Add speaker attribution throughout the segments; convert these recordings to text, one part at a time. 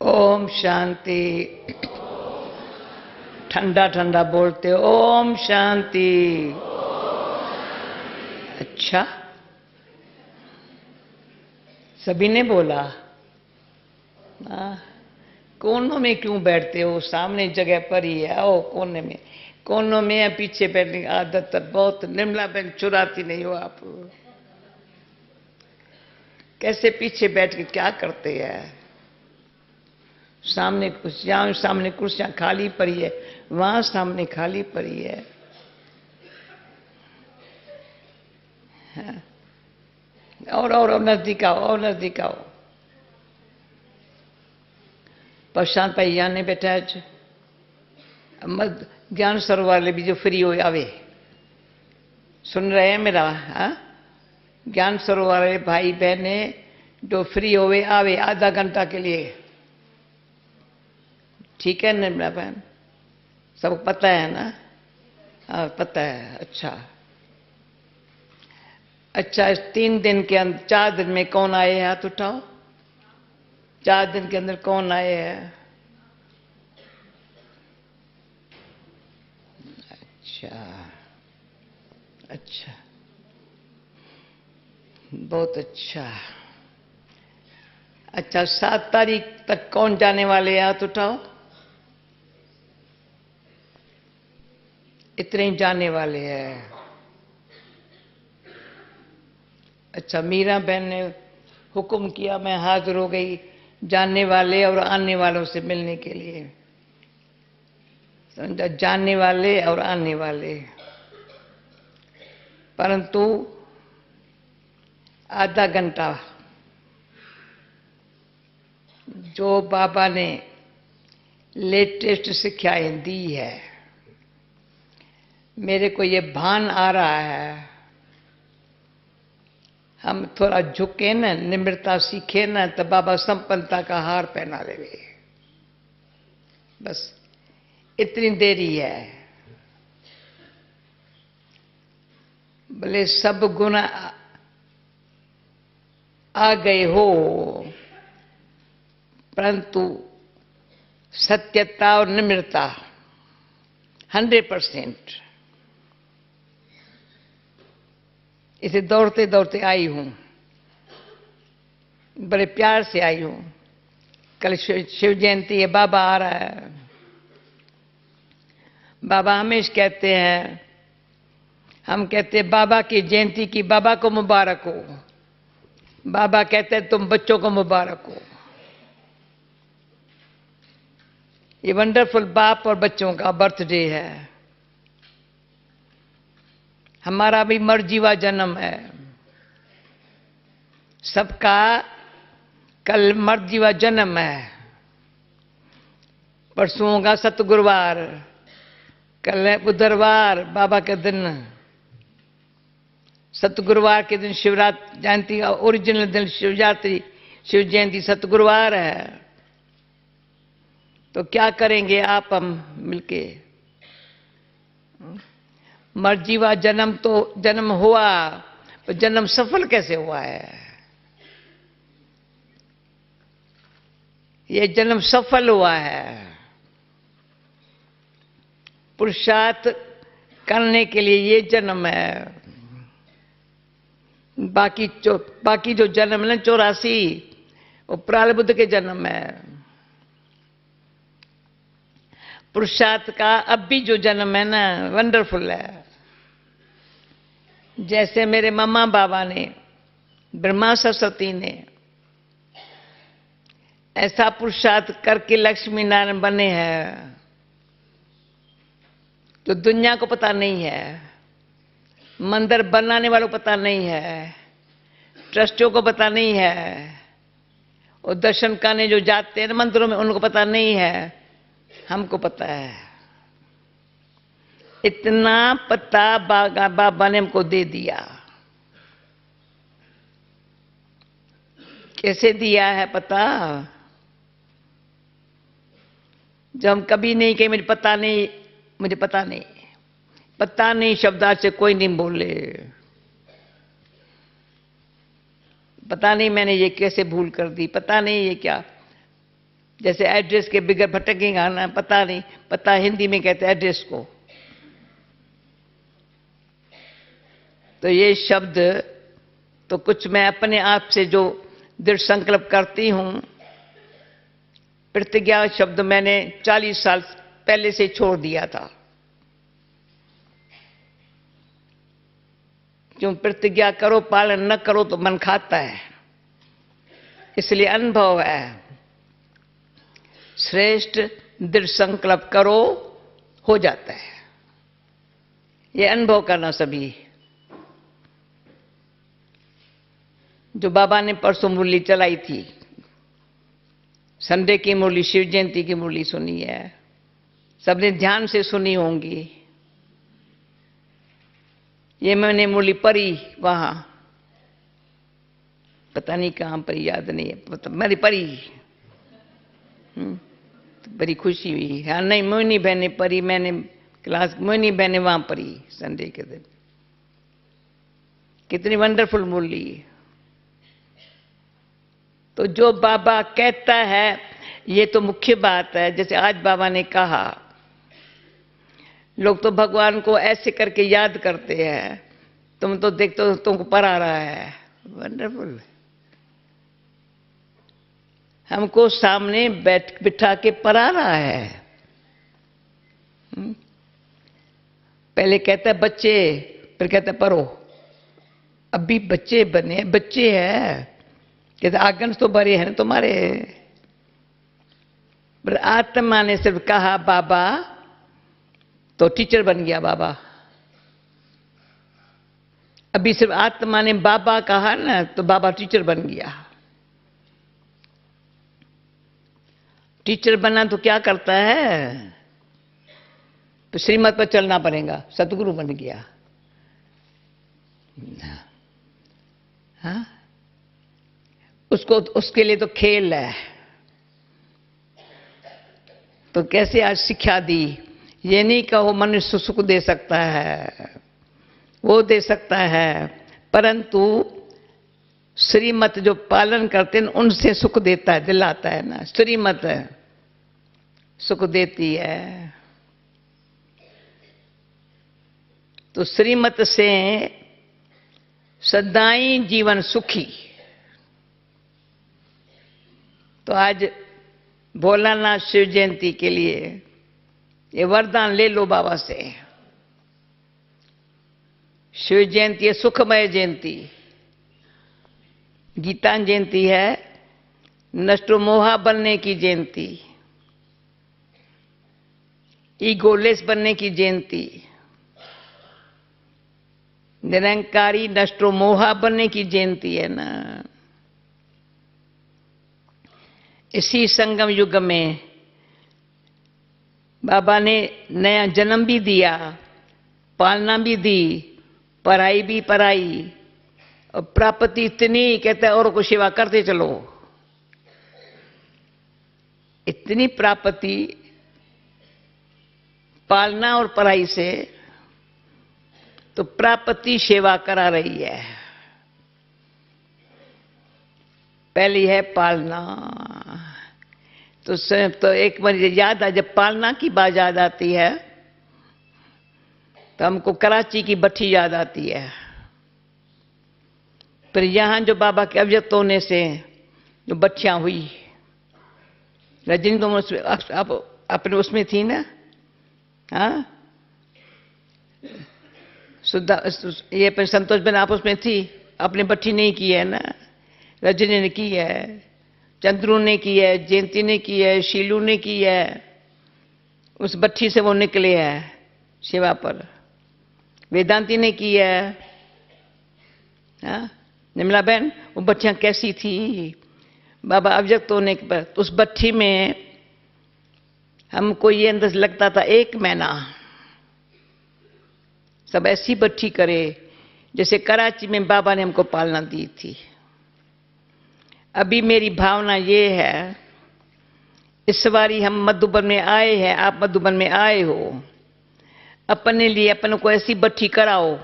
Speaker 1: ओम शांति। ठंडा ठंडा बोलते ओम शांति। अच्छा, सभी ने बोला। कोनों में क्यों बैठते हो? सामने जगह पर ही है। ओ कोने में, कोनों में या पीछे बैठने की आदत तो बहुत। निर्मला बहन, चुराती नहीं हो आप? कैसे पीछे बैठ के क्या करते हैं? सामने कुर्सियां खाली पड़ी है, वहां सामने खाली पड़ी है। हाँ। और नजदीक आओ, और नजदीक आओ। प्रशांत भाई यहाँ ने बैठा है। ज्ञान सरोवर वाले भी जो फ्री हो आवे, सुन रहे हैं मेरा? हाँ, ज्ञान सरोवर वाले भाई बहने जो फ्री होवे आवे आधा घंटा के लिए। ठीक है निर्मला बहन, सबको पता है ना? हाँ पता है। अच्छा, इस 3 दिन के अंदर, 4 दिन में कौन आए हैं? हाथ उठाओ। 4 दिन के अंदर कौन आए हैं? अच्छा, बहुत अच्छा। अच्छा, 7 तारीख तक कौन जाने वाले हैं? हाथ उठाओ। इतने ही जाने वाले हैं। अच्छा, मीरा बहन ने हुक्म किया, मैं हाजिर हो गई जानने वाले और आने वालों से मिलने के लिए। समझा? जानने वाले और आने वाले। परंतु आधा घंटा जो बाबा ने लेटेस्ट शिक्षाएं दी है, मेरे को ये भान आ रहा है, हम थोड़ा झुके ना, निम्रता सीखे ना, तो बाबा संपन्नता का हार पहना लेवे। बस इतनी देरी है। भले सब गुण आ गए हो, परंतु सत्यता और निम्रता 100%। इसे दौड़ते दौड़ते आई हूं, बड़े प्यार से आई हूं। कल शिव जयंती है, बाबा आ रहा है। बाबा हमेशा कहते हैं, हम कहते हैं बाबा की जयंती की बाबा को मुबारक हो। बाबा कहते हैं तुम बच्चों को मुबारक हो। ये वंडरफुल बाप और बच्चों का बर्थडे है। हमारा भी मर्जीवा जन्म है सबका। कल मर्जीवा जन्म है, परसों होगा सतगुरुवार, कल है बुधवार बाबा के दिन। सतगुरुवार के दिन शिवरात्रि जयंती का ओरिजिनल दिन शिवरात्रि, शिव जयंती सतगुरुवार है। तो क्या करेंगे आप हम मिलके? मर्जीवा जन्म तो जन्म हुआ, तो जन्म सफल कैसे हुआ है? ये जन्म सफल हुआ है। पुरुषार्थ करने के लिए ये जन्म है। बाकी जो जन्म है 84, वो प्रारब्ध के जन्म है। पुरुषार्थ का अब भी जो जन्म है ना, वंडरफुल है। जैसे मेरे मम्मा बाबा ने, ब्रह्मा सरस्वती ने ऐसा पुरुषार्थ करके लक्ष्मी नारायण बने हैं, तो दुनिया को पता नहीं है, मंदिर बनाने वालों को पता नहीं है, ट्रस्टियों को पता नहीं है, और दर्शन करने जो जाते हैं मंदिरों में उनको पता नहीं है। हमको पता है। इतना पता बाबा ने हमको दे दिया। कैसे दिया है पता? जब हम कभी नहीं कहे मुझे पता नहीं, मुझे पता नहीं, पता नहीं शब्दार्थ से कोई नहीं बोले। पता नहीं मैंने ये कैसे भूल कर दी, पता नहीं ये क्या। जैसे एड्रेस के बिगड़ भटकेगा ना, पता नहीं, पता हिंदी में कहते हैं एड्रेस को। तो ये शब्द तो कुछ मैं अपने आप से जो दृढ़ संकल्प करती हूं, प्रतिज्ञा शब्द मैंने 40 साल पहले से छोड़ दिया था। क्यों? प्रतिज्ञा करो, पालन न करो तो मन खाता है। इसलिए अनुभव है, श्रेष्ठ दृढ़ संकल्प करो, हो जाता है। ये अनुभव करना सभी। जो बाबा ने परसों मुरली चलाई थी, संडे की मुरली, शिव जयंती की मुरली सुनी है, सबने ध्यान से सुनी होंगी। ये मैंने मुरली पढ़ी वहां, पता नहीं कहां पर, याद नहीं है, मैंने पढ़ी। तो बड़ी खुशी हुई। हाँ, नहीं, मोहिनी बहन ने पढ़ी, मैंने क्लास, मोहिनी बहन ने वहां पढ़ी संडे के दिन। कितनी वंडरफुल मुरली। तो जो बाबा कहता है ये तो मुख्य बात है। जैसे आज बाबा ने कहा, लोग तो भगवान को ऐसे करके याद करते हैं, तुम तो देखते हो तुमको पर आ रहा है। वंडरफुल। हमको सामने बिठा के पढ़ा रहा है। पहले कहता है बच्चे, फिर कहता है पढ़ो। अभी बच्चे बने, बच्चे हैं, कहते आंगन तो भरे हैं तुम्हारे। पर आत्मा ने सिर्फ कहा बाबा, तो टीचर बन गया बाबा। अभी सिर्फ आत्मा ने बाबा कहा ना, तो बाबा टीचर बन गया। टीचर बनना तो क्या करता है? तो श्रीमत पर चलना पड़ेगा, सतगुरु बन गया। हाँ, उसको, उसके लिए तो खेल है। तो कैसे आज शिक्षा दी? ये नहीं कहो मनुष्य सुख दे सकता है, वो दे सकता है, परंतु श्रीमत जो पालन करते हैं उनसे सुख देता है, दिलाता है ना। श्रीमत सुख देती है। तो श्रीमत से सदाई जीवन सुखी। तो आज भोलानाथ शिव जयंती के लिए ये वरदान ले लो बाबा से। शिव जयंती है सुखमय जयंती। गीता जयंती है नष्टो मोहा बनने की जयंती, ईगोलेस बनने की जयंती, निरंकारी नष्टो मोहा बनने की जयंती है ना। इसी संगम युग में बाबा ने नया जन्म भी दिया, पालना भी दी, पढ़ाई भी पढ़ाई, और प्राप्ति इतनी, कहते हैं औरों को सेवा करते चलो। इतनी प्राप्ति पालना और पढ़ाई से, तो प्राप्ति सेवा करा रही है। पहली है पालना। तो एक बार याद आ, जब पालना की बात याद आती है तो हमको कराची की भट्ठी याद आती है। फिर यहां जो बाबा के अव्यक्त होने से जो भट्टियां हुई, रजनी तुम आप अपने उसमें थी ना? हाँ, सुधा, ये अपने संतोष बहन आप उसमें थी, अपने भट्ठी नहीं की है ना? रजनी ने की है, चंद्रू ने की है, जयंती ने की है, शीलू ने की है। उस भट्ठी से वो निकले हैं सेवा पर। वेदांती ने की है। हाँ, निर्मला बहन, वो भट्टियां कैसी थी बाबा अव्यक्त होने के बाद? उस भट्ठी में हमको ये अंदर लगता था 1 महीना सब ऐसी भट्ठी करे जैसे कराची में बाबा ने हमको पालना दी थी। अभी मेरी भावना ये है, इस बारी हम मधुबन में आए हैं, आप मधुबन में आए हो, अपने लिए अपन को ऐसी भट्ठी कराओ,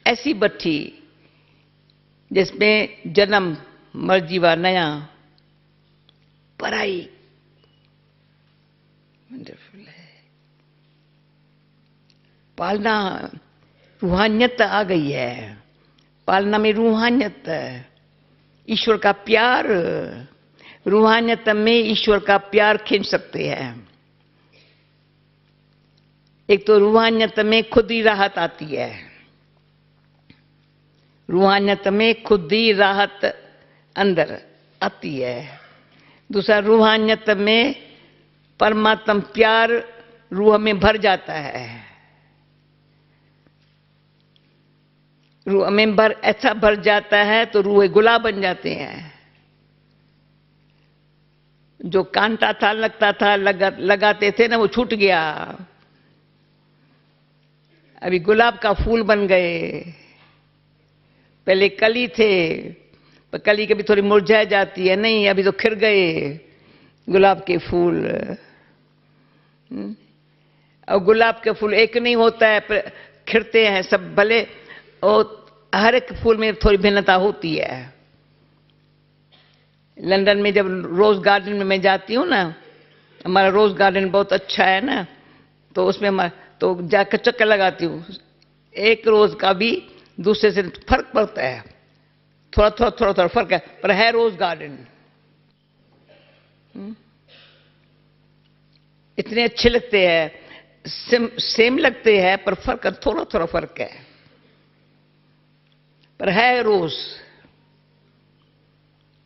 Speaker 1: ऐसी भट्ठी जिसमें जन्म मर जीवा नया पराई वंडरफुल है। पालना रूहानियत आ गई है, पालना में रूहानियत, ईश्वर का प्यार, रूहानियत में ईश्वर का प्यार खींच सकते हैं। एक तो रूहानियत में खुद ही राहत आती है, रूहानियत में खुद ही राहत अंदर आती है। दूसरा, रूहानियत में परमात्मा प्यार रूह में भर जाता है, रूह में ऐसा भर जाता है तो रूह गुलाब बन जाते हैं। जो कांटा था, लगता था, लगाते थे ना, वो छूट गया, अभी गुलाब का फूल बन गए। पहले कली थे, पर कली कभी थोड़ी मुरझा जाती है, नहीं अभी तो खिल गए गुलाब के फूल। और गुलाब के फूल एक नहीं होता है, पर खिलते हैं सब, भले और हर एक फूल में थोड़ी भिन्नता होती है। लंदन में जब रोज गार्डन में मैं जाती हूँ ना, हमारा रोज गार्डन बहुत अच्छा है ना, तो उसमें तो जाकर चक्कर लगाती हूँ। एक रोज का भी दूसरे से फर्क पड़ता है, थोड़ा थोड़ा थोड़ा थोड़ा फर्क है, पर है रोज गार्डन। इतने अच्छे लगते हैं, सेम लगते हैं, पर फर्क थोड़ा थोड़ा फर्क है, पर है रोज।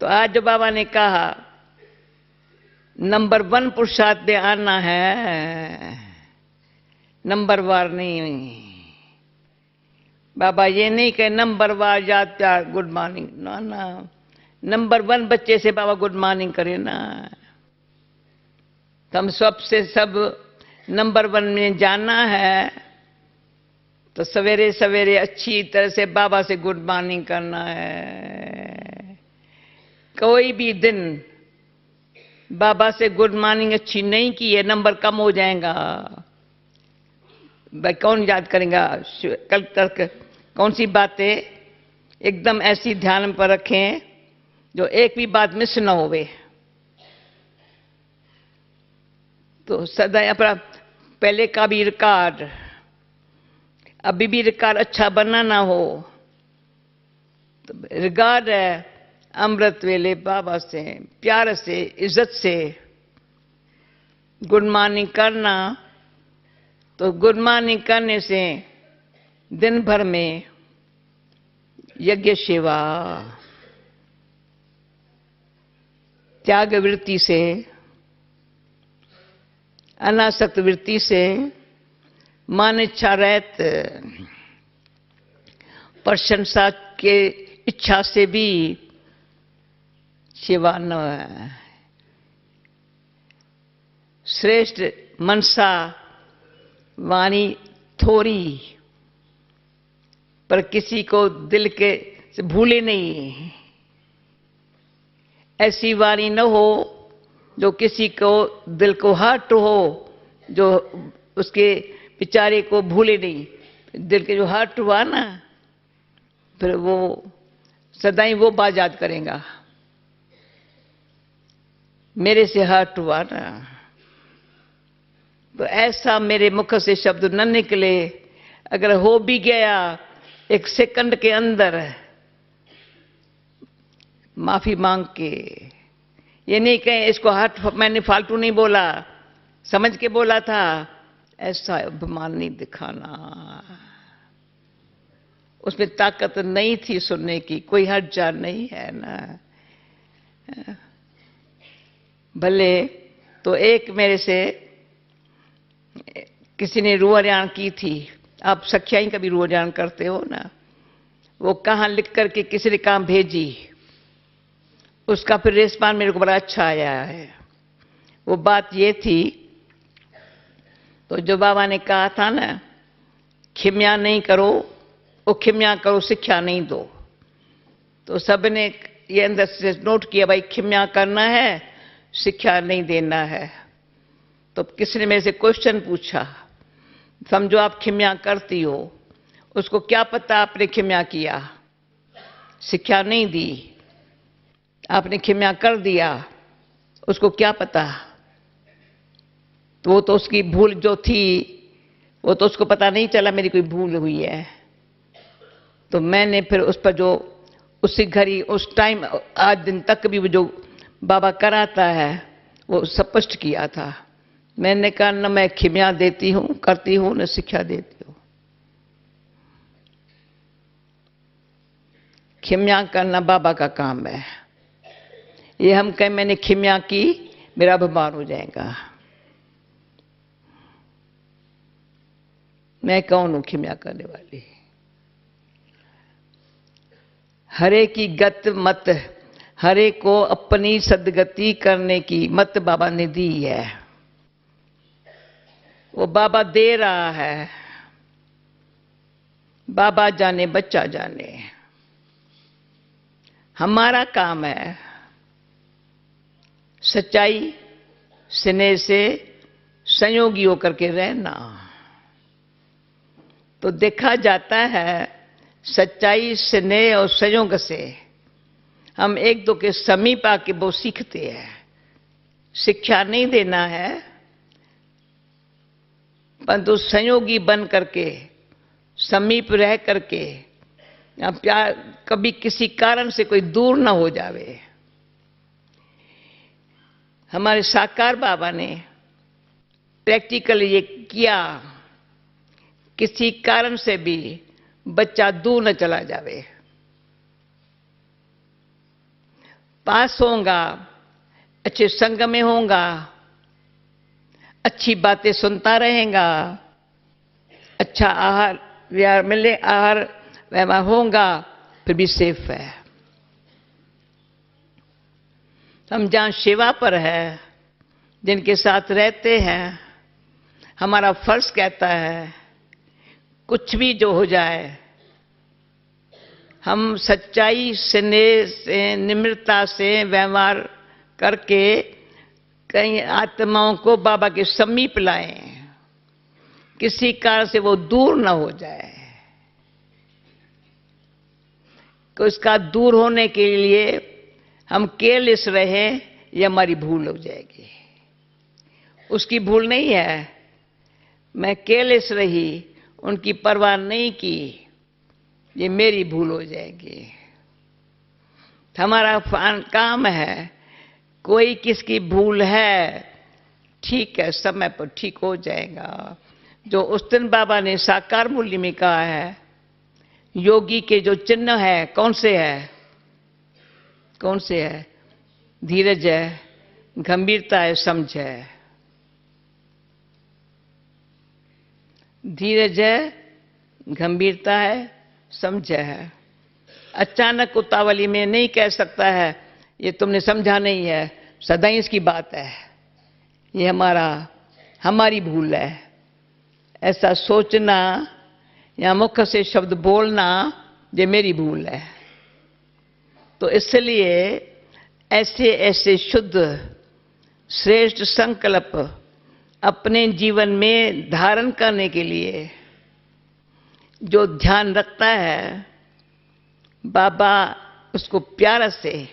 Speaker 1: तो आज जो बाबा ने कहा नंबर 1 पुरुषार्थ में आना है, नंबर वार नहीं। बाबा ये नहीं कहे नंबर वार याद प्यार गुड मॉर्निंग, ना ना, नंबर 1 बच्चे से बाबा गुड मॉर्निंग करे ना। तो हम सबसे सब नंबर 1 में जाना है, तो सवेरे सवेरे अच्छी तरह से बाबा से गुड मॉर्निंग करना है। कोई भी दिन बाबा से गुड मॉर्निंग अच्छी नहीं की है, नंबर कम हो जाएगा। भाई कौन याद करेगा? कल तक कौन सी बातें एकदम ऐसी ध्यान पर रखें जो एक भी बात मिस ना होवे। तो सदा अपना पहले का भी रिकॉर्ड, अभी भी रिकॉर्ड अच्छा बना ना हो, तो रिकॉर्ड है अमृत वेले बाबा से प्यार से इज्जत से गुड मॉर्निंग करना। तो गुड मॉर्निंग करने से दिन भर में यज्ञ सेवा, त्याग वृत्ति से, अनासक्त वृत्ति से, मान इच्छा रहत, प्रशंसा के इच्छा से भी सेवा न है। श्रेष्ठ मनसा वाणी थोड़ी, पर किसी को दिल के से भूले नहीं। ऐसी वाणी न हो जो किसी को दिल को हर्ट हो, जो उसके बेचारे को भूले नहीं। दिल के जो हर्ट हुआ ना, फिर वो सदाई वो बात याद करेगा, मेरे से हर्ट हुआ ना। तो ऐसा मेरे मुख से शब्द न निकले, अगर हो भी गया एक सेकंड के अंदर, माफी मांग के, ये नहीं कहें इसको हर्ट, मैंने फालतू नहीं बोला, समझ के बोला था, ऐसा अभिमान नहीं दिखाना। उसमें ताकत नहीं थी सुनने की, कोई हर्ट जान नहीं है ना। भले तो एक मेरे से किसी ने रूहरियाण की थी, आप सख्याई का भी रूहरियाण करते हो ना, वो कहाँ लिख करके किसी ने कहाँ भेजी, उसका फिर रिस्पांस मेरे को बड़ा अच्छा आया है। वो बात ये थी, तो जो बाबा ने कहा था ना, खिम्या नहीं करो, वो खिम्या करो, शिक्षा नहीं दो। तो सबने ये अंदर से नोट किया, भाई खिम्या करना है, शिक्षा नहीं देना है। तो किसी ने मेरे से क्वेश्चन पूछा, समझो आप खिम्या करती हो, उसको क्या पता आपने खिम्या किया, शिक्षा नहीं दी, आपने खिम्या कर दिया, उसको क्या पता, तो वो तो उसकी भूल जो थी वो तो उसको पता नहीं चला मेरी कोई भूल हुई है। तो मैंने फिर उस पर जो उसी घड़ी उस टाइम आज दिन तक भी वो जो बाबा कराता है वो स्पष्ट किया था। मैंने कहा न मैं खिमिया देती हूं करती हूं न शिक्षा देती हूं। खिमिया करना बाबा का काम है। ये हम कहें मैंने खिमिया की मेरा अपमान हो जाएगा। मैं कौन हूं खिमिया करने वाली? हरे की गत मत, हरे को अपनी सदगति करने की मत बाबा ने दी है। वो बाबा दे रहा है, बाबा जाने बच्चा जाने। हमारा काम है सच्चाई स्नेह से संयोगी होकर के रहना। तो देखा जाता है सच्चाई स्नेह और संयोग से हम एक दो के समीप आके वो सीखते हैं। शिक्षा नहीं देना है परंतु संयोगी बन करके समीप रह करके या प्यार कभी किसी कारण से कोई दूर ना हो जावे। हमारे साकार बाबा ने प्रैक्टिकल ये किया, किसी कारण से भी बच्चा दूर न चला जावे। पास होगा, अच्छे संग में होगा, अच्छी बातें सुनता रहेगा, अच्छा आहार विहार मिले, आहार व्यवहार होगा, फिर भी सेफ है। हम जहां सेवा पर है, जिनके साथ रहते हैं, हमारा फर्ज कहता है कुछ भी जो हो जाए हम सच्चाई स्नेह से निम्रता से व्यवहार करके कई आत्माओं को बाबा के समीप लाएं, किसी कारण से वो दूर ना हो जाए। तो इसका दूर होने के लिए हम केयरलेस रहे, ये हमारी भूल हो जाएगी। उसकी भूल नहीं है, मैं केयरलेस रही, उनकी परवाह नहीं की, ये मेरी भूल हो जाएगी। हमारा काम है कोई किसकी भूल है, ठीक है समय पर ठीक हो जाएगा। जो उस दिन बाबा ने साकार मूल्य में कहा है, योगी के जो चिन्ह है कौन से है, कौन से है? धीरज है, गंभीरता है, समझ है। धीरज है, गंभीरता है, समझ है। अचानक उतावली में नहीं कह सकता है ये तुमने समझा नहीं है, सदा ही इसकी बात है, ये हमारी भूल है। ऐसा सोचना या मुख से शब्द बोलना ये मेरी भूल है। तो इसलिए ऐसे ऐसे शुद्ध श्रेष्ठ संकल्प अपने जीवन में धारण करने के लिए जो ध्यान रखता है, बाबा उसको प्यार से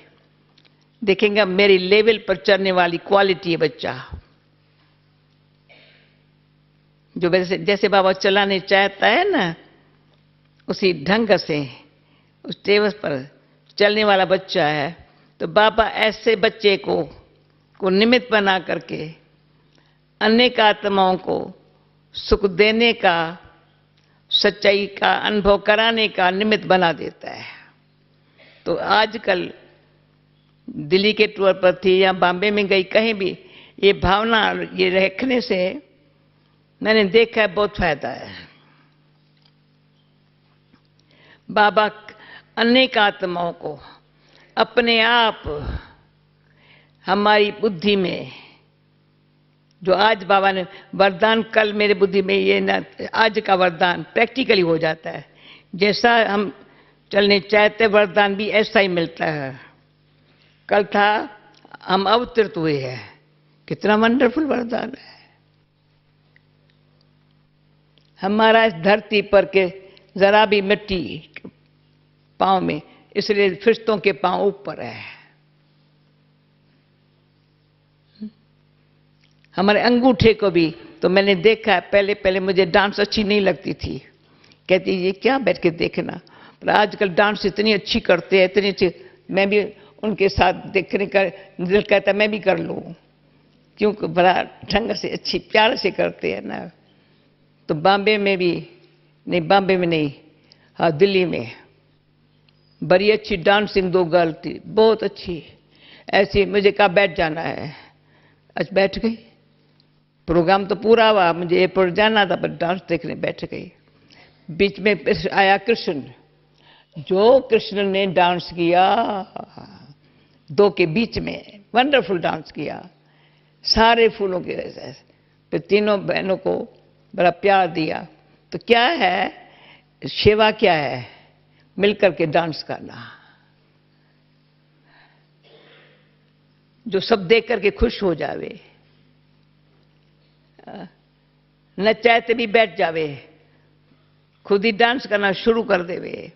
Speaker 1: देखेंगे मेरी लेवल पर चलने वाली क्वालिटी है बच्चा। जो जैसे बाबा चलाने चाहता है ना, उसी ढंग से उस टेबल पर चलने वाला बच्चा है। तो बाबा ऐसे बच्चे को निमित्त बना करके अनेक आत्माओं को सुख देने का, सच्चाई का अनुभव कराने का निमित्त बना देता है। तो आजकल दिल्ली के टूर पर थी या बॉम्बे में गई, कहीं भी ये भावना ये रखने से मैंने देखा है बहुत फायदा है। बाबा अनेक आत्माओं को अपने आप हमारी बुद्धि में, जो आज बाबा ने वरदान, कल मेरे बुद्धि में ये ना, आज का वरदान प्रैक्टिकली हो जाता है। जैसा हम चलने चाहते वरदान भी ऐसा ही मिलता है। कल था हम अवतरित हुए हैं, कितना वंडरफुल वरदान है। हमारा इस धरती पर के जरा भी मिट्टी पांव में, इसलिए फरिश्तों के पांव ऊपर है। हमारे अंगूठे को भी तो मैंने देखा है, पहले पहले मुझे डांस अच्छी नहीं लगती थी, कहती ये क्या बैठ के देखना, पर आजकल डांस इतनी अच्छी करते हैं, इतनी अच्छी, मैं भी उनके साथ देखने का दिल कहता मैं भी कर लूँ, क्योंकि बड़ा ढंग से अच्छी प्यार से करते हैं ना। तो बॉम्बे में भी नहीं, बॉम्बे में नहीं, हाँ दिल्ली में बड़ी अच्छी डांसिंग 2 गर्ल थी, बहुत अच्छी, ऐसी मुझे कहा बैठ जाना है, आज बैठ गई। प्रोग्राम तो पूरा हुआ, मुझे एयरपोर्ट जाना था पर डांस देखने बैठ गई। बीच में आया कृष्ण, जो कृष्ण ने डांस किया 2 के बीच में, वंडरफुल डांस किया, सारे फूलों के वजह से, फिर तीनों बहनों को बड़ा प्यार दिया। तो क्या है सेवा, क्या है मिलकर के डांस करना, जो सब देख करके खुश हो जावे, न चाहते भी बैठ जावे, खुद ही डांस करना शुरू कर देवे।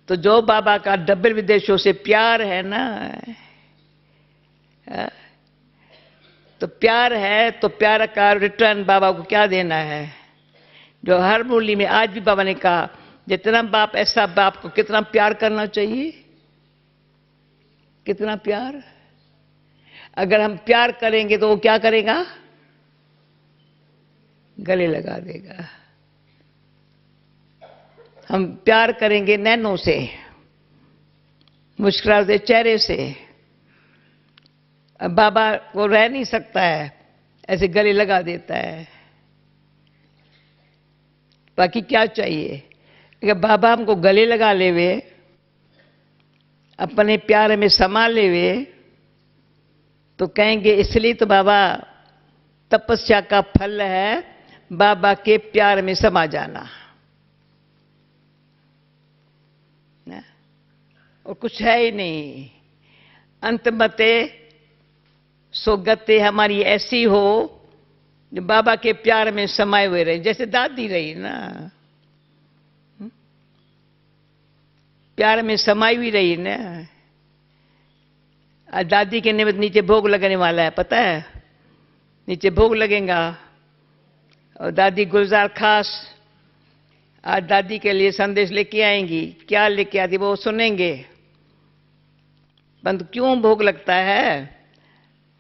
Speaker 1: तो जो बाबा का डबल विदेशों से प्यार है ना, तो प्यार है, तो प्यार का रिटर्न बाबा को क्या देना है। जो हर मुरली में आज भी बाबा ने कहा, जितना बाप ऐसा बाप को कितना प्यार करना चाहिए, कितना प्यार। अगर हम प्यार करेंगे तो वो क्या करेगा, गले लगा देगा। हम प्यार करेंगे नैनों से, मुस्कुराते चेहरे से, अब बाबा को रह नहीं सकता है, ऐसे गले लगा देता है। बाकी क्या चाहिए, अगर बाबा हमको गले लगा लेवे, अपने प्यार में समा लेवे, तो कहेंगे इसलिए तो बाबा तपस्या का फल है बाबा के प्यार में समा जाना, और कुछ है ही नहीं। अंतमते सोगते हमारी ऐसी हो जो बाबा के प्यार में समाये हुए रहे, जैसे दादी रही ना, प्यार में समाई हुई रही ना। आज दादी के निमित्त नीचे भोग लगने वाला है, पता है, नीचे भोग लगेगा, और दादी गुलजार खास आज दादी के लिए संदेश लेके आएंगी। क्या लेके आती वो सुनेंगे। परंतु क्यों भोग लगता है,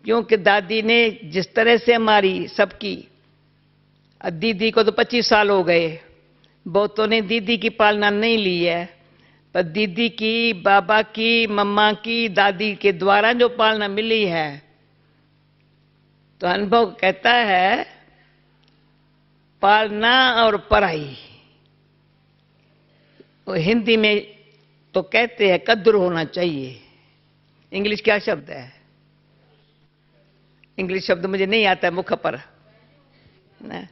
Speaker 1: क्योंकि दादी ने जिस तरह से हमारी सबकी, दीदी को तो 25 साल हो गए, बहुतों ने दीदी की पालना नहीं ली है, पर दीदी की, बाबा की, मम्मा की, दादी के द्वारा जो पालना मिली है, तो अनुभव कहता है पालना और पढ़ाई, वो हिंदी में तो कहते हैं कद्र होना चाहिए। इंग्लिश क्या शब्द है, इंग्लिश शब्द मुझे नहीं आता है मुख पर ना,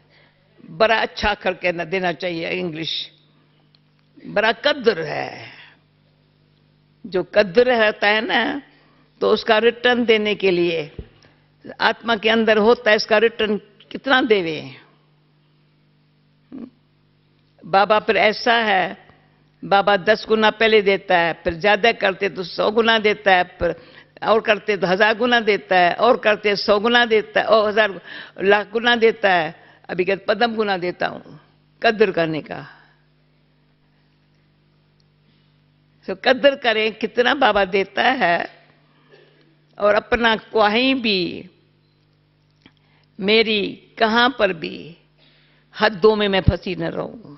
Speaker 1: बड़ा अच्छा अक्षर कहना देना चाहिए इंग्लिश, बड़ा कद्र है। जो कद्र रहता है ना, तो उसका रिटर्न देने के लिए आत्मा के अंदर होता है, इसका रिटर्न कितना देवे। बाबा फिर ऐसा है, बाबा 10 गुना पहले देता है, फिर ज्यादा करते तो 100 गुना देता है, फिर और करते तो 1000 गुना देता है, और करते 100 गुना देता है, और 1000 लाख गुना देता है। अभी कहते पदम गुना देता हूं, कद्र करने का। तो कद्र करें कितना बाबा देता है, और अपना कहीं भी, मेरी कहां पर भी हदों में मैं फंसी न रहूं।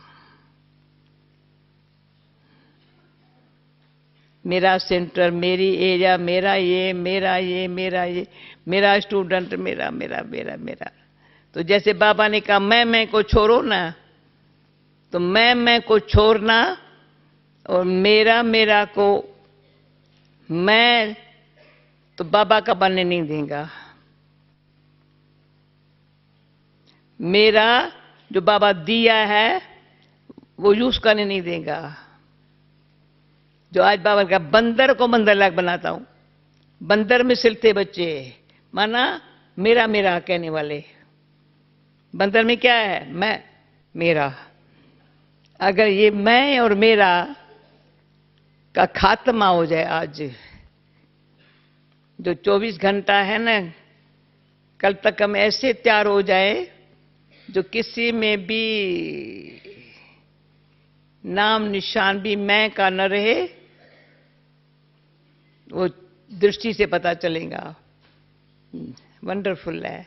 Speaker 1: मेरा सेंटर, मेरी एरिया, मेरा ये, मेरा ये, मेरा ये, मेरा स्टूडेंट, मेरा मेरा मेरा मेरा। तो जैसे बाबा ने कहा मैं को छोड़ो ना, तो मैं को छोड़ना, और मेरा मेरा को मैं तो बाबा का बनने नहीं देगा। मेरा जो बाबा दिया है वो यूज करने नहीं देगा। जो आज बाबा का बंदर को बंदर लायक बनाता हूं, बंदर में सिलते बच्चे, माना मेरा मेरा कहने वाले। बंदर में क्या है, मैं मेरा। अगर ये मैं और मेरा का खात्मा हो जाए, आज जो 24 घंटा है ना, कल तक हम ऐसे तैयार हो जाए जो किसी में भी नाम निशान भी मैं का न रहे, वो दृष्टि से पता चलेगा। वंडरफुल है।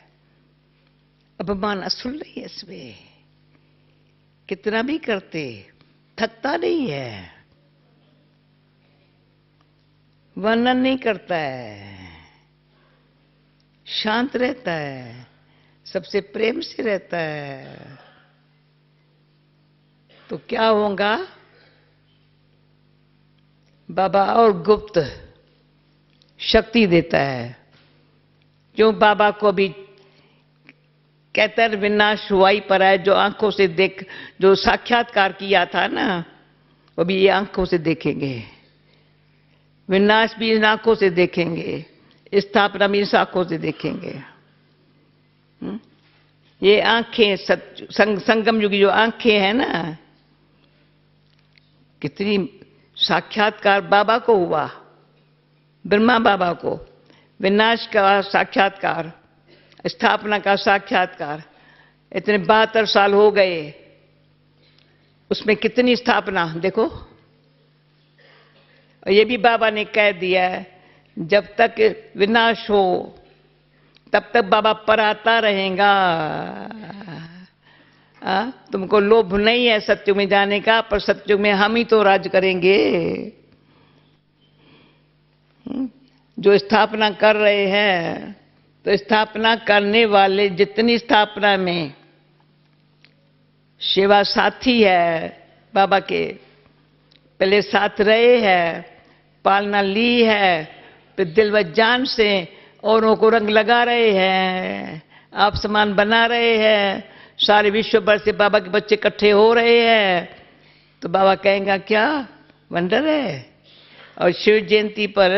Speaker 1: अपमान असुल नहीं है इसमें, कितना भी करते थकता नहीं है, वर्णन नहीं करता है, शांत रहता है, सबसे प्रेम से रहता है। तो क्या होगा? बाबा और गुप्त शक्ति देता है। क्यों बाबा को भी कहता है विनाश हुआ ही पर है, जो आंखों से देख, जो साक्षात्कार किया था ना, वो भी ये आंखों से देखेंगे। विनाश भी इन आंखों से देखेंगे, स्थापना भी इस आंखों से देखेंगे। ये आंखें संगम युग की जो आंखें हैं ना, कितनी साक्षात्कार बाबा को हुआ, ब्रह्मा बाबा को, विनाश का साक्षात्कार, स्थापना का साक्षात्कार। इतने 72 साल हो गए, उसमें कितनी स्थापना देखो। और ये भी बाबा ने कह दिया है, जब तक विनाश हो तब तक बाबा पराता रहेगा। तुमको लोभ नहीं है सत्युग में जाने का, पर सत्युग में हम ही तो राज करेंगे। जो स्थापना कर रहे हैं, तो स्थापना करने वाले जितनी स्थापना में सेवा साथी है बाबा के, पहले साथ रहे हैं, पालना ली है, फिर दिल व जान से औरों को रंग लगा रहे हैं, आप समान बना रहे हैं, सारे विश्व भर से बाबा के बच्चे इकट्ठे हो रहे हैं, तो बाबा कहेंगे क्या वंडर है। और शिव जयंती पर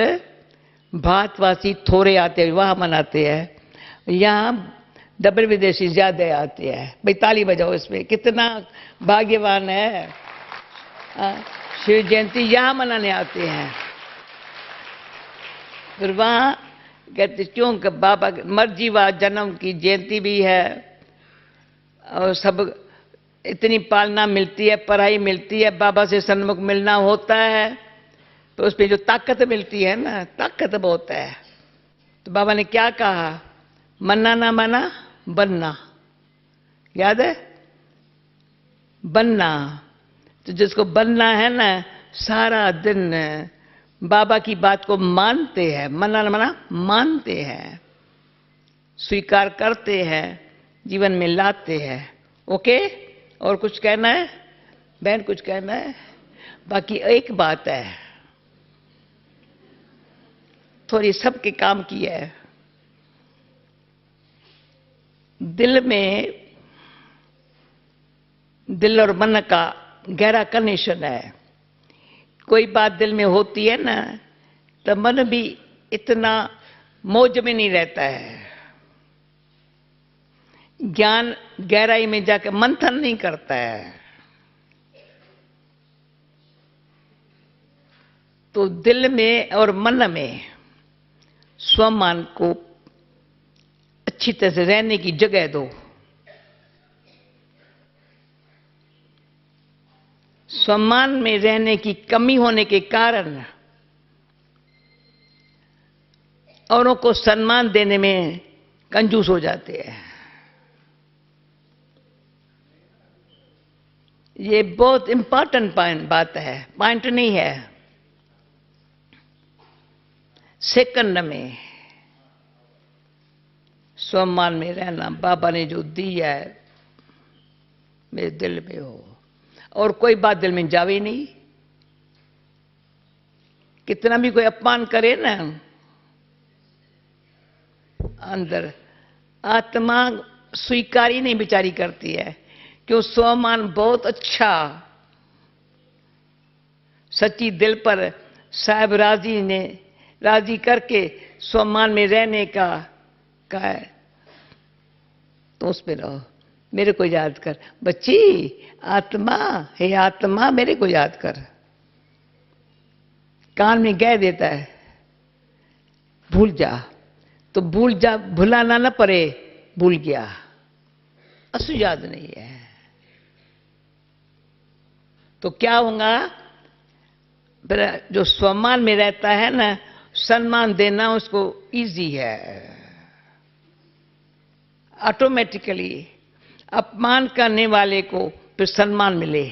Speaker 1: भारतवासी थोड़े आते हैं, वहां मनाते हैं, यहाँ डबल विदेशी ज्यादा आते हैं। भाई ताली बजाओ इसमें, कितना भाग्यवान है। शिव जयंती यहाँ मनाने आते हैं, फिर वहां कहते क्यों कि बाबा मर्जी व जन्म की जयंती भी है, और सब इतनी पालना मिलती है, पढ़ाई मिलती है, बाबा से सन्मुख मिलना होता है, तो उसमें जो ताकत मिलती है ना, ताकत बहुत है। तो बाबा ने क्या कहा? मन्ना ना माना बनना, याद है? बनना। तो जिसको बनना है ना, सारा दिन बाबा की बात को मानते हैं, मन्ना ना माना मानते हैं, स्वीकार करते हैं, जीवन में लाते हैं। ओके? और कुछ कहना है बहन? कुछ कहना है? बाकी एक बात है, थोड़ी सबके काम की है। दिल में, दिल और मन का गहरा कनेक्शन है। कोई बात दिल में होती है ना, तो मन भी इतना मौज में नहीं रहता है, ज्ञान गहराई में जाकर मंथन नहीं करता है। तो दिल में और मन में स्वमान को अच्छी तरह से रहने की जगह दो। सम्मान में रहने की कमी होने के कारण औरों को सम्मान देने में कंजूस हो जाते हैं। ये बहुत इंपॉर्टेंट बात है, पॉइंट नहीं है। सेकंड में सम्मान में रहना बाबा ने जो दिया है, मेरे दिल में हो, और कोई बात दिल में जावे नहीं। कितना भी कोई अपमान करे ना, अंदर आत्मा स्वीकार ही नहीं बेचारी करती है। क्यों? स्वमान बहुत अच्छा, सच्ची दिल पर साहब राजी करके स्वमान में रहने का कहा है, तो उस पे रहो। मेरे को याद कर बच्ची, आत्मा हे आत्मा, मेरे को याद कर। कान में कह देता है भूल जा, तो भुलाना ना पड़े, भूल गया, असु याद नहीं है। तो क्या होगा, फिर जो सम्मान में रहता है ना, सम्मान देना उसको इजी है, ऑटोमेटिकली। अपमान करने वाले को फिर सम्मान मिले,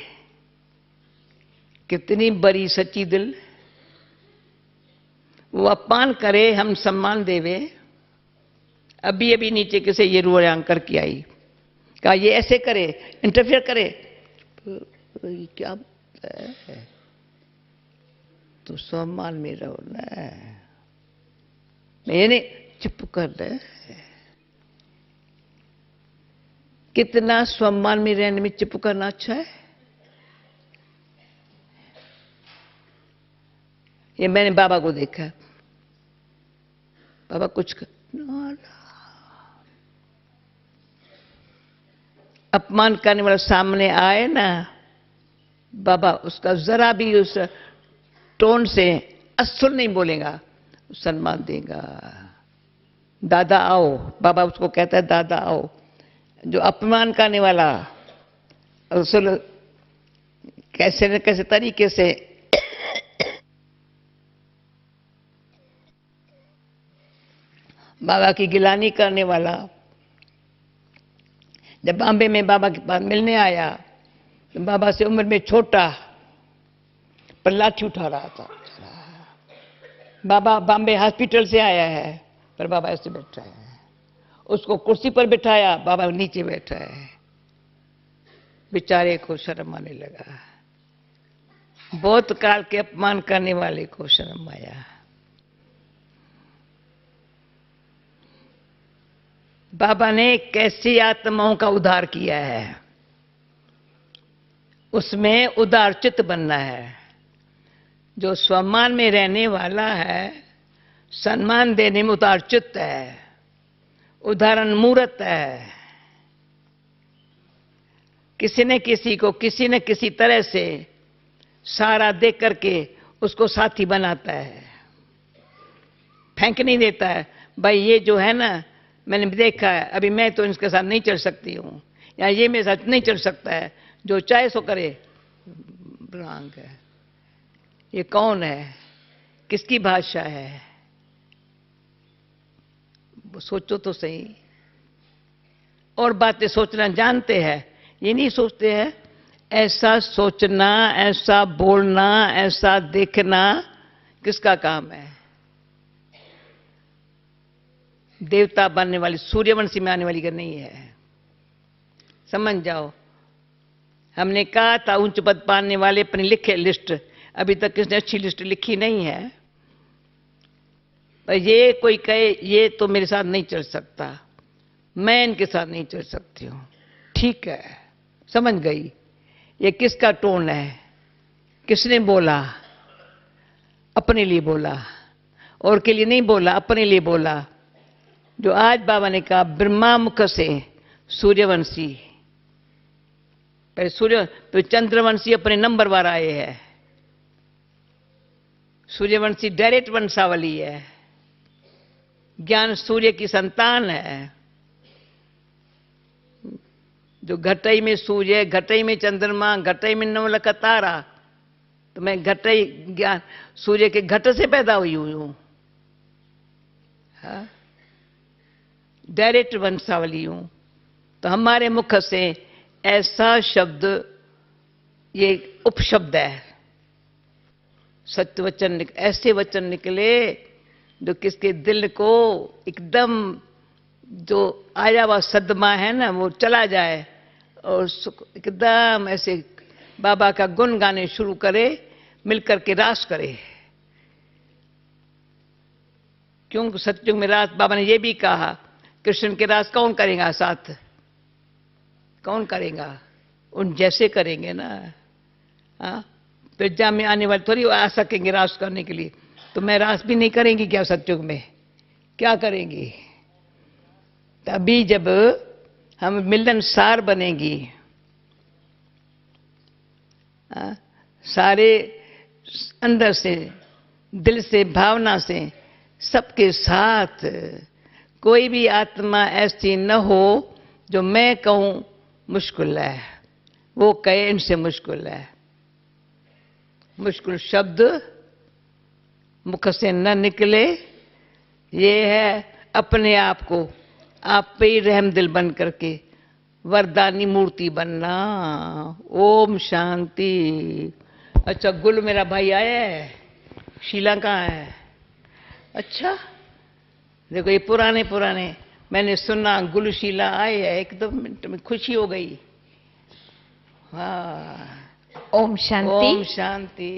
Speaker 1: कितनी बड़ी सच्ची दिल। वो अपमान करे, हम सम्मान देवे। अभी अभी नीचे किसे ये रोयांग करके आई, कहा ये ऐसे करे, इंटरफेयर करे, तो क्या है? तो सम्मान में रहो ना, मैंने चुप कर रहे। कितना सम्मान में रहने में चुप करना अच्छा है। ये मैंने बाबा को देखा, बाबा कुछ अपमान करने वाला सामने आए ना, बाबा उसका जरा भी उस टोन से असुर नहीं बोलेगा, सम्मान देगा। दादा आओ, बाबा उसको कहता है दादा आओ। जो अपमान करने वाला असुर कैसे न कैसे तरीके से बाबा की गिलानी करने वाला, जब बॉम्बे में बाबा के पास मिलने आया तो बाबा से उम्र में छोटा पर लाठी उठा रहा था। बाबा बॉम्बे हॉस्पिटल से आया है पर बाबा ऐसे बैठा है, उसको कुर्सी पर बिठाया, बाबा नीचे बैठा है। बेचारे को शर्म आने लगा, बहुत काल के अपमान करने वाले को शर्म आया। बाबा ने कैसी आत्माओं का उद्धार किया है, उसमें उदार चित्त बनना है। जो सम्मान में रहने वाला है, सम्मान देने में उदार चित्त है, उदाहरण मूर्त है। किसी न किसी को किसी न किसी तरह से सारा दे करके उसको साथी बनाता है, फेंक नहीं देता है। भाई ये जो है ना, मैंने देखा है, अभी मैं तो इनके साथ नहीं चल सकती हूँ, या ये मेरे साथ नहीं चल सकता है, जो चाहे सो करे। ब्रांग है, ये कौन है, किसकी भाषा है, सोचो तो सही। और बातें सोचना जानते हैं, ये नहीं सोचते हैं। ऐसा सोचना, ऐसा बोलना, ऐसा देखना किसका काम है? देवता बनने वाली, सूर्यवंशी में आने वाली का नहीं है, समझ जाओ। हमने कहा था उच्च पद पाने वाले अपनी लिखे लिस्ट, अभी तक किसने अच्छी लिस्ट लिखी नहीं है। पर ये कोई कहे ये तो मेरे साथ नहीं चल सकता, मैं इनके साथ नहीं चल सकती हूं, ठीक है, समझ गई। ये किसका टोन है, किसने बोला? अपने लिए बोला, और के लिए नहीं बोला, अपने लिए बोला। जो आज बाबा ने कहा ब्रह्मा मुख से सूर्यवंशी, पहले तो चंद्रवंशी अपने नंबर वार आए हैं। सूर्यवंशी डायरेक्ट वंशावली है, ज्ञान सूर्य की संतान है। जो घटई में सूर्य, घटई में चंद्रमा, घटई में नवलख तारा, तो मैं घटई ज्ञान सूर्य के घट से पैदा हुई हूं, डायरेक्ट वंशावली हूं। तो हमारे मुख से ऐसा शब्द, ये उपशब्द है, सत्य वचन, ऐसे वचन निकले जो किसके दिल को एकदम, जो आया हुआ सदमा है ना, वो चला जाए और एकदम ऐसे बाबा का गुण गाने शुरू करे, मिलकर के रास करे। क्योंकि सत्युग में रास, बाबा ने ये भी कहा, कृष्ण के रास कौन करेगा साथ? कौन करेगा? उन जैसे करेंगे ना। प्रजा में आने वाले थोड़ी आ सकेंगे रास करने के लिए। तो मैं रास भी नहीं करेंगी क्या सत्युग में? क्या करेंगी? तभी जब हम मिलनसार बनेंगी, सारे अंदर से, दिल से, भावना से सबके साथ कोई भी आत्मा ऐसी न हो जो मैं कहूं मुश्किल है, वो कहे इनसे मुश्किल है। मुश्किल शब्द मुख से न निकले, ये है अपने आप को आप पे ही रहम दिल बन करके वरदानी मूर्ति बनना। ओम शांति। अच्छा, गुल मेरा भाई आया है, शीला कहाँ है? अच्छा, देखो ये पुराने पुराने मैंने सुना गुल शीला आए है, एकदम मिनट में खुशी हो गई। हाँ,
Speaker 2: ओम शांति।
Speaker 1: ओम शांति।